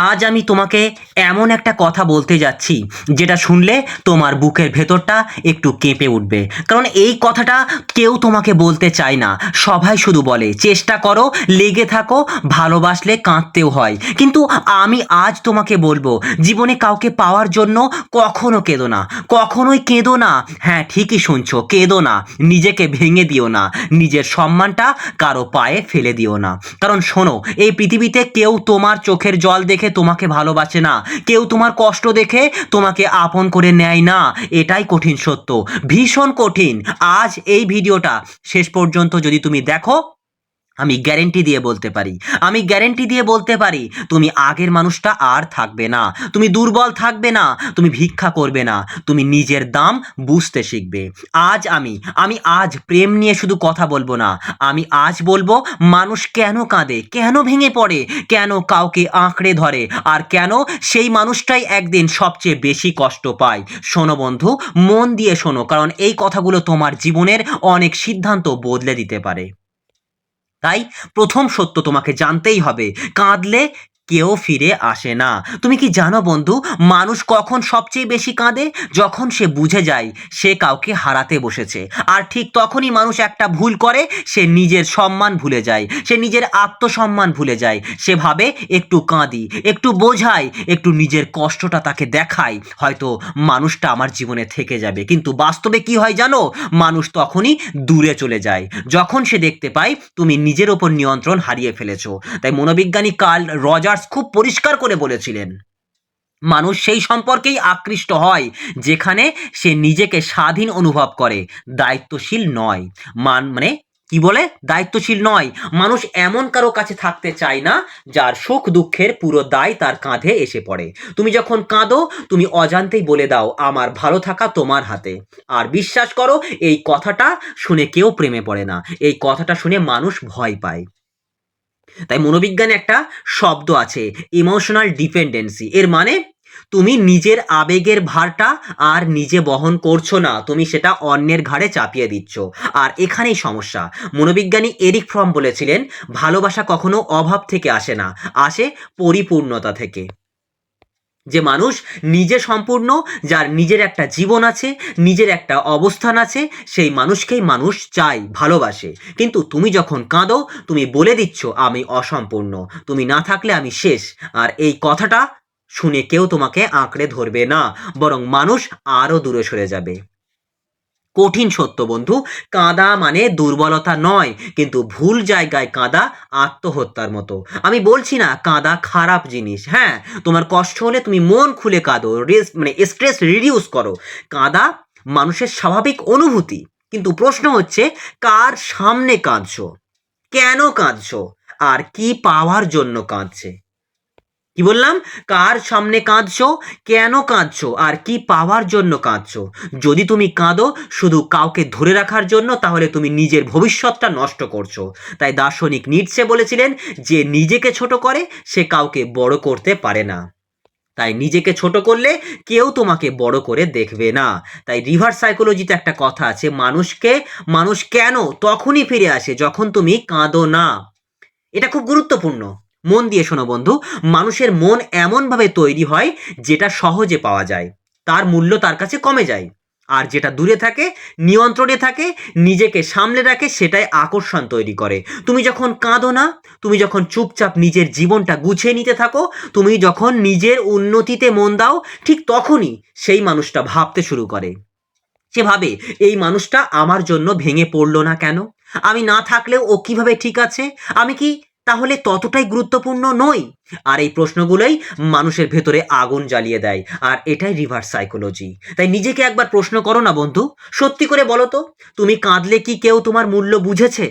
আজ আমি তোমাকে এমন একটা কথা বলতে যাচ্ছি যেটা শুনলে তোমার বুকের ভেতরটা একটু কেঁপে উঠবে। কারণ এই কথাটা কেউ তোমাকে বলতে চায় না, সবাই শুধু বলে চেষ্টা করো, লেগে থাকো, ভালোবাসলে কাঁদতেও হয়। কিন্তু আমি আজ তোমাকে বলবো, জীবনে কাউকে পাওয়ার জন্য কখনো কেঁদো না, কখনোই কেঁদো না। হ্যাঁ, ঠিকই শুনছো, কেঁদো না, নিজেকে ভেঙে দিও না, নিজের সম্মানটা কারো পায়ে ফেলে দিও না। কারণ শোনো, এই পৃথিবীতে কেউ তোমার চোখের জল দেখে তোমাকে ভালোবাসে না, কেউ তোমার কষ্ট দেখে তোমাকে আপন করে নেয় না। এটাই কঠিন সত্য, ভীষণ কঠিন। আজ এই ভিডিওটা শেষ পর্যন্ত যদি তুমি দেখো, আমি গ্যারেন্টি দিয়ে বলতে পারি, আমি গ্যারেন্টি দিয়ে বলতে পারি, তুমি আগের মানুষটা আর থাকবে না, তুমি দুর্বল থাকবে না, তুমি ভিক্ষা করবে না, তুমি নিজের দাম বুঝতে শিখবে। আজ আমি আজ প্রেম নিয়ে শুধু কথা বলবো না, আমি আজ বলবো মানুষ কেন কাঁদে, কেন ভেঙে পড়ে, কেন কাউকে আঁকড়ে ধরে, আর কেন সেই মানুষটাই একদিন সবচেয়ে বেশি কষ্ট পায়। শোনো বন্ধু, মন দিয়ে শোনো, কারণ এই কথাগুলো তোমার জীবনের অনেক সিদ্ধান্ত বদলে দিতে পারে। তাই প্রথম সত্য তোমাকে জানতেই হবে, কাঁদলে কেউ ফিরে আসে না। তুমি কি জানো বন্ধু, মানুষ কখন সবচেয়ে বেশি কাঁদে? যখন সে বুঝে যায় সে কাউকে হারাতে বসেছে। আর ঠিক তখনই মানুষ একটা ভুল করে, সে নিজের সম্মান ভুলে যায়, সে নিজের আত্মসম্মান ভুলে যায়। সে ভাবে একটু কাঁদি, একটু বোঝাই, একটু নিজের কষ্টটা তাকে দেখাই, হয়তো মানুষটা আমার জীবনে থেকে যাবে। কিন্তু বাস্তবে কি হয় জানো? মানুষ তখনই দূরে চলে যায়, যখন সে দেখতে পায় তুমি নিজের ওপর নিয়ন্ত্রণ হারিয়ে ফেলেছো। তাই মনোবিজ্ঞানী কার্ল রজার্স খুব পরিষ্কার করে বলেছিলেন, মানুষ সেই সম্পর্কেই আকৃষ্ট হয় যেখানে সে নিজেকে স্বাধীন অনুভব করে, দায়িত্বশীল নয়। মানে কি বলে, দায়িত্বশীল নয়। মানুষ এমন কারো কাছে থাকতে চায় না যার সুখ দুঃখের পুরো দায় তার কাঁধে এসে পড়ে। তুমি যখন কাঁদো, তুমি অজান্তেই বলে দাও আমার ভালো থাকা তোমার হাতে। আর বিশ্বাস করো, এই কথাটা শুনে কেউ প্রেমে পড়ে না, এই কথাটা শুনে মানুষ ভয় পায়। তাই মনোবিজ্ঞানে একটা শব্দ আছে, ইমোশনাল ডিপেন্ডেন্সি। এর মানে তুমি নিজের আবেগের ভারটা আর নিজে বহন করছো না, তুমি সেটা অন্যের ঘাড়ে চাপিয়ে দিচ্ছ। আর এখানেই সমস্যা। মনোবিজ্ঞানী এরিক ফ্রম বলেছিলেন, ভালোবাসা কখনো অভাব থেকে আসে না, আসে পরিপূর্ণতা থেকে। যে মানুষ নিজে সম্পূর্ণ, যার নিজের একটা জীবন আছে, নিজের একটা অবস্থান আছে, সেই মানুষকেই মানুষ চায়, ভালোবাসে। কিন্তু তুমি যখন কাঁদো, তুমি বলে দিচ্ছ আমি অসম্পূর্ণ, তুমি না থাকলে আমি শেষ। আর এই কথাটা শুনে কেউ তোমাকে আঁকড়ে ধরবে না, বরং মানুষ আরো দূরে সরে যাবে। কঠিন সত্য বন্ধু, কাঁদা মানে দুর্বলতা নয়, কিন্তু ভুল জায়গায় কাঁদা আত্মহত্যার মতো। আমি বলছি না কাঁদা খারাপ জিনিস, হ্যাঁ, তোমার কষ্ট হলে তুমি মন খুলে কাঁদো, স্ট্রেস রিডিউস করো। কাঁদা মানুষের স্বাভাবিক অনুভূতি, কিন্তু প্রশ্ন হচ্ছে কার সামনে কাঁদছো, কেন কাঁদছো, আর কি পাওয়ার জন্য কাঁদছে। কি বললাম? কার সামনে কাঁদছো, কেন কাঁদছো, আর কি পাওয়ার জন্য কাঁদছো। যদি তুমি কাঁদো শুধু কাউকে ধরে রাখার জন্য, তাহলে তুমি নিজের ভবিষ্যৎটা নষ্ট করছো। তাই দার্শনিক নিটসে বলেছিলেন, যে নিজেকে ছোট করে সে কাউকে বড় করতে পারে না। তাই নিজেকে ছোট করলে কেউ তোমাকে বড় করে দেখবে না। তাই রিভার্স সাইকোলজিতে একটা কথা আছে, মানুষ কেন তখনই ফিরে আসে যখন তুমি কাঁদো না। এটা খুব গুরুত্বপূর্ণ, মন দিয়ে শোনো বন্ধু। মানুষের মন এমনভাবে তৈরি হয়, যেটা সহজে পাওয়া যায় তার মূল্য তার কাছে কমে যায়, আর যেটা দূরে থাকে, নিয়ন্ত্রণে থাকে, নিজেকে সামলে রাখে, সেটাই আকর্ষণ তৈরি করে। তুমি যখন কাঁদো না, তুমি যখন চুপচাপ নিজের জীবনটা গুছিয়ে নিতে থাকো, তুমি যখন নিজের উন্নতিতে মন দাও, ঠিক তখনই সেই মানুষটা ভাবতে শুরু করে। সে ভাবে, এই মানুষটা আমার জন্য ভেঙে পড়লো না কেন, আমি না থাকলেও ও কিভাবে ঠিক আছে, আমি কি তাহলে ততটাই গুরুত্বপূর্ণ নই? আর এই প্রশ্নগুলোই মানুষের ভেতরে আগুন জ্বালিয়ে দেয়, আর এটাই রিভার্স সাইকোলজি। তাই নিজেকে একবার প্রশ্ন করো না বন্ধু, সত্যি করে বলো তো, তুমি কাঁদলে কি কেউ তোমার মূল্য বুঝেছে?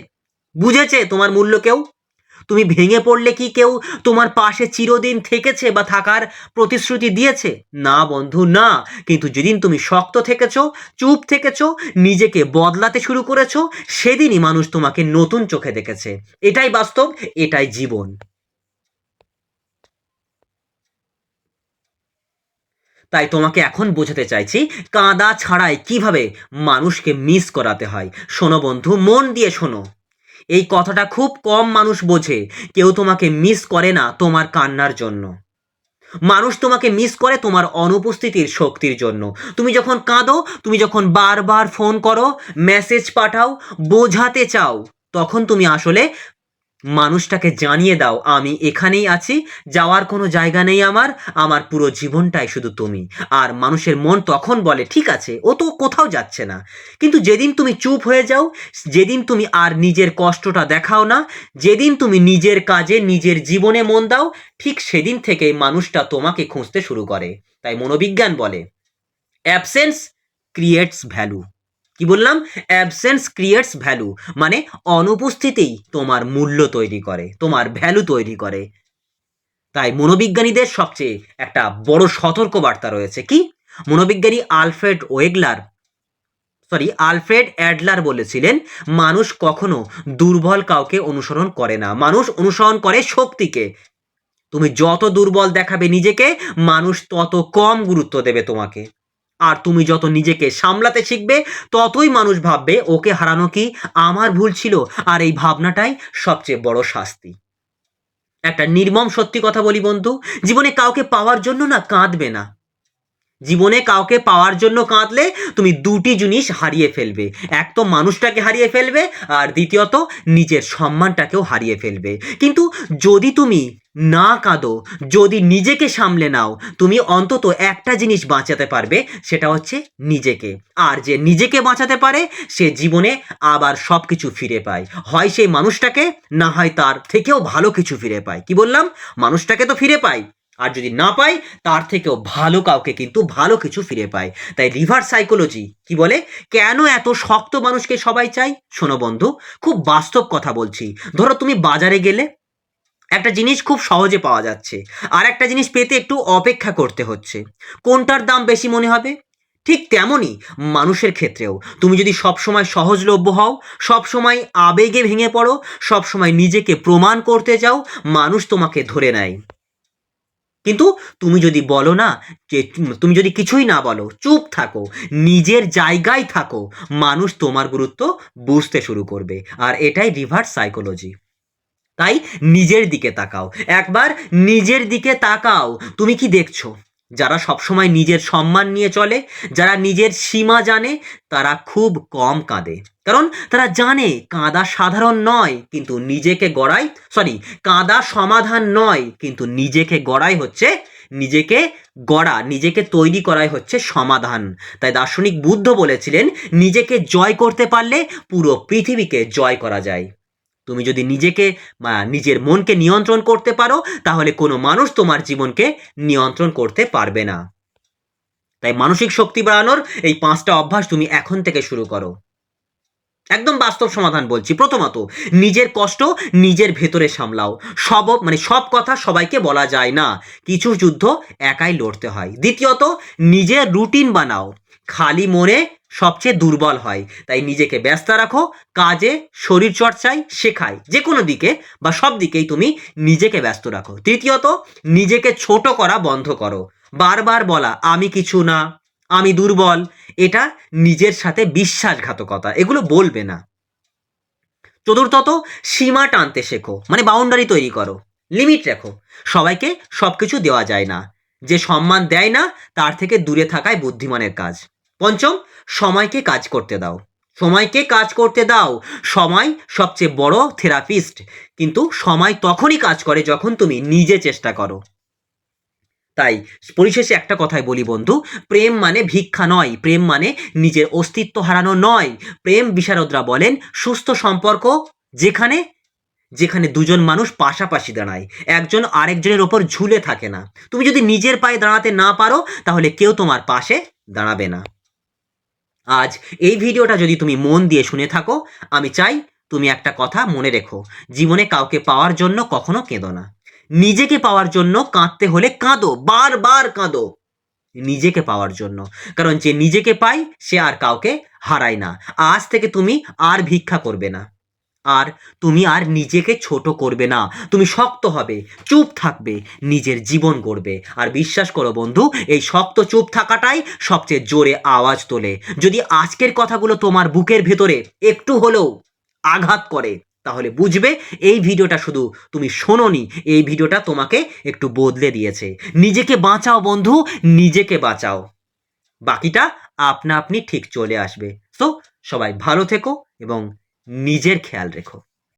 বুঝেছে তোমার মূল্য কেউ? তুমি ভেঙে পড়লে কি কেউ তোমার পাশে চিরদিন থেকেছে বা থাকার প্রতিশ্রুতি দিয়েছে? না বন্ধু, না। কিন্তু যেদিন তুমি শক্ত থেকেছো, চুপ থেকেছো, নিজেকে বদলাতে শুরু করেছো, সেদিনই মানুষ তোমাকে নতুন চোখে দেখেছে। এটাই বাস্তব, এটাই জীবন। তাই তোমাকে এখন বোঝাতে চাইছি, কাঁদা ছাড়াই কিভাবে মানুষকে মিস করাতে হয়। শোনো বন্ধু, মন দিয়ে শোনো, এই কথাটা খুব কম মানুষ বোঝে। কেউ তোমাকে মিস করে না তোমার কান্নার জন্য, মানুষ তোমাকে মিস করে তোমার অনুপস্থিতির শক্তির জন্য। তুমি যখন কাঁদো, তুমি যখন বারবার ফোন করো, মেসেজ পাঠাও, বোঝাতে চাও, তখন তুমি আসলে মানুষটাকে জানিয়ে দাও আমি এখানেই আছি, যাওয়ার কোনো জায়গা নেই আমার, আমার পুরো জীবনটাই শুধু তুমি। আর মানুষের মন তখন বলে ঠিক আছে, ও তো কোথাও যাচ্ছে না। কিন্তু যেদিন তুমি চুপ হয়ে যাও, যেদিন তুমি আর নিজের কষ্টটা দেখাও না, যেদিন তুমি নিজের কাজে নিজের জীবনে মন দাও, ঠিক সেদিন থেকেই মানুষটা তোমাকে খুঁজতে শুরু করে। তাই মনোবিজ্ঞান বলে অ্যাবসেন্স ক্রিয়েটস ভ্যালু। কি বললাম? অ্যাবসেন্স ক্রিয়েটস ভ্যালু, মানে অনুপস্থিতিই তোমার মূল্য তৈরি করে, তোমার ভ্যালু তৈরি করে। তাই মনোবিজ্ঞানীদের সবচেয়ে একটা বড় সতর্ক বার্তা রয়েছে। কি? মনোবিজ্ঞানী আলফ্রেড অ্যাডলার বলেছিলেন মানুষ কখনো দুর্বল কাউকে অনুসরণ করে না, মানুষ অনুসরণ করে শক্তিকে। তুমি যত দুর্বল দেখাবে নিজেকে, মানুষ তত কম গুরুত্ব দেবে তোমাকে। আর তুমি যত নিজেকে সামলাতে শিখবে, ততই মানুষ ভাববে ওকে হারানো কি আমার ভুল ছিল। আর এই ভাবনাটাই সবচেয়ে বড় শাস্তি। একটা নির্মম সত্যি কথা বলি বন্ধু, জীবনে কাউকে পাওয়ার জন্য না কাঁদবে না। জীবনে কাউকে পাওয়ার জন্য কাঁদলে তুমি দুটি জিনিস হারিয়ে ফেলবে। এক তো মানুষটাকে হারিয়ে ফেলবে, আর দ্বিতীয়ত নিজের সম্মানটাকেও হারিয়ে ফেলবে। কিন্তু যদি তুমি না কাঁদো, যদি নিজেকে সামলে নাও, তুমি অন্তত একটা জিনিস বাঁচাতে পারবে, সেটা হচ্ছে নিজেকে। আর যে নিজেকে বাঁচাতে পারে সে জীবনে আবার সব কিছু ফিরে পায়, হয় সেই মানুষটাকে, না হয় তার থেকেও ভালো কিছু ফিরে পায়। কি বললাম? মানুষটাকে তো ফিরে পায়, আর যদি না পাই তার থেকেও ভালো কাউকে কিন্তু ভালো কিছু ফিরে পায়। তাই রিভার্স সাইকোলজি কি বলে, কেন এত শক্ত মানুষকে সবাই চাই? শোনো বন্ধু, খুব বাস্তব কথা বলছি। ধরো তুমি বাজারে গেলে, একটা জিনিস খুব সহজে পাওয়া যাচ্ছে, আর একটা জিনিস পেতে একটু অপেক্ষা করতে হচ্ছে। কোনটার দাম বেশি মনে হবে? ঠিক তেমনই মানুষের ক্ষেত্রেও তুমি যদি সবসময় সহজলভ্য হও, সবসময় আবেগে ভেঙে পড়ো, সবসময় নিজেকে প্রমাণ করতে যাও, মানুষ তোমাকে ধরে নেয়। কিন্তু তুমি যদি বলো না, যে তুমি যদি কিছুই না বলো, চুপ থাকো, নিজের জায়গায় থাকো, মানুষ তোমার গুরুত্ব বুঝতে শুরু করবে। আর এটাই রিভার্স সাইকোলজি। তাই নিজের দিকে তাকাও, একবার নিজের দিকে তাকাও। তুমি কি দেখছো? যারা সবসময় নিজের সম্মান নিয়ে চলে, যারা নিজের সীমা জানে, তারা খুব কম কাঁদে। কারণ তারা জানে কাঁদা সাধারণ নয়, কিন্তু নিজেকে গড়াই, কাঁদা সমাধান নয়, কিন্তু নিজেকে গড়াই হচ্ছে, নিজেকে গড়া, নিজেকে তৈরি করাই হচ্ছে সমাধান। তাই দার্শনিক বুদ্ধ বলেছিলেন নিজেকে জয় করতে পারলে পুরো পৃথিবীকে জয় করা যায়। তুমি যদি নিজেকে নিজের মনকে নিয়ন্ত্রণ করতে পারো, তাহলে কোনো মানুষ তোমার জীবনকে নিয়ন্ত্রণ করতে পারবে না। তাই মানসিক শক্তি বাড়ানোর এই 5টা অভ্যাস তুমি এখন থেকে শুরু করো। একদম বাস্তব সমাধান বলছি। প্রথমত, নিজের কষ্ট নিজের ভেতরে সামলাও। সব কথা সবাইকে বলা যায় না, কিছু যুদ্ধ একাই লড়তে হয়। দ্বিতীয়ত, নিজের রুটিন বানাও। খালি মনে সবচেয়ে দুর্বল হয়। তাই নিজেকে ব্যস্ত রাখো, কাজে, শরীর চর্চায়, শেখায়, যে কোনো দিকে বা সব দিকেই তুমি নিজেকে ব্যস্ত রাখো। তৃতীয়ত, নিজেকে ছোট করা বন্ধ করো। বারবার বলা আমি কিছু না, আমি দুর্বল, এটা নিজের সাথে বিশ্বাসঘাতকতা, এগুলো বলবে না। চতুর্থত, সীমা টানতে শেখো, মানে বাউন্ডারি তৈরি করো, লিমিট রাখো। সবাইকে সবকিছু দেওয়া যায় না, যে সম্মান দেয় না তার থেকে দূরে থাকাই বুদ্ধিমানের কাজ। পঞ্চম, সময়কে কাজ করতে দাও। সময়কে কাজ করতে দাও। সময় সবচেয়ে বড় থেরাপিস্ট, কিন্তু সময় তখনই কাজ করে যখন তুমি নিজে চেষ্টা করো। তাই পরিশেষে একটা কথাই বলি বন্ধু, প্রেম মানে ভিক্ষা নয়, প্রেম মানে নিজের অস্তিত্ব হারানো নয়। প্রেম বিশারদরা বলেন সুস্থ সম্পর্ক যেখানে যেখানে দুজন মানুষ পাশাপাশি দাঁড়ায়, একজন আরেকজনের ওপর ঝুলে থাকে না। তুমি যদি নিজের পায়ে দাঁড়াতে না পারো, তাহলে কেউ তোমার পাশে দাঁড়াবে না। আজ এই ভিডিওটা যদি তুমি মন দিয়ে শুনে থাকো, আমি চাই তুমি একটা কথা মনে রেখো, জীবনে কাউকে পাওয়ার জন্য কখনো কেঁদো না। নিজেকে পাওয়ার জন্য কাঁদতে হলে কাঁদো, বারবার কাঁদো নিজেকে পাওয়ার জন্য। কারণ যে নিজেকে পায় সে আর কাউকে হারায় না। আজ থেকে তুমি আর ভিক্ষা করবে না, আর তুমি আর নিজেকে ছোট করবে না। তুমি শক্ত হবে, চুপ থাকবে, নিজের জীবন গড়বে। আর বিশ্বাস করো বন্ধু, এই শক্ত চুপ থাকাটাই সবচেয়ে জোরে আওয়াজ তোলে। যদি আজকের কথাগুলো তোমার বুকের ভেতরে একটু হলেও আঘাত করে, তাহলে বুঝবে এই ভিডিওটা শুধু তুমি শোনোনি, এই ভিডিওটা তোমাকে একটু বদলে দিয়েছে। নিজেকে বাঁচাও বন্ধু, নিজেকে বাঁচাও, বাকিটা আপনা আপনি ঠিক চলে আসবে। সো সবাই ভালো থেকো এবং নিজের খেয়াল রেখো।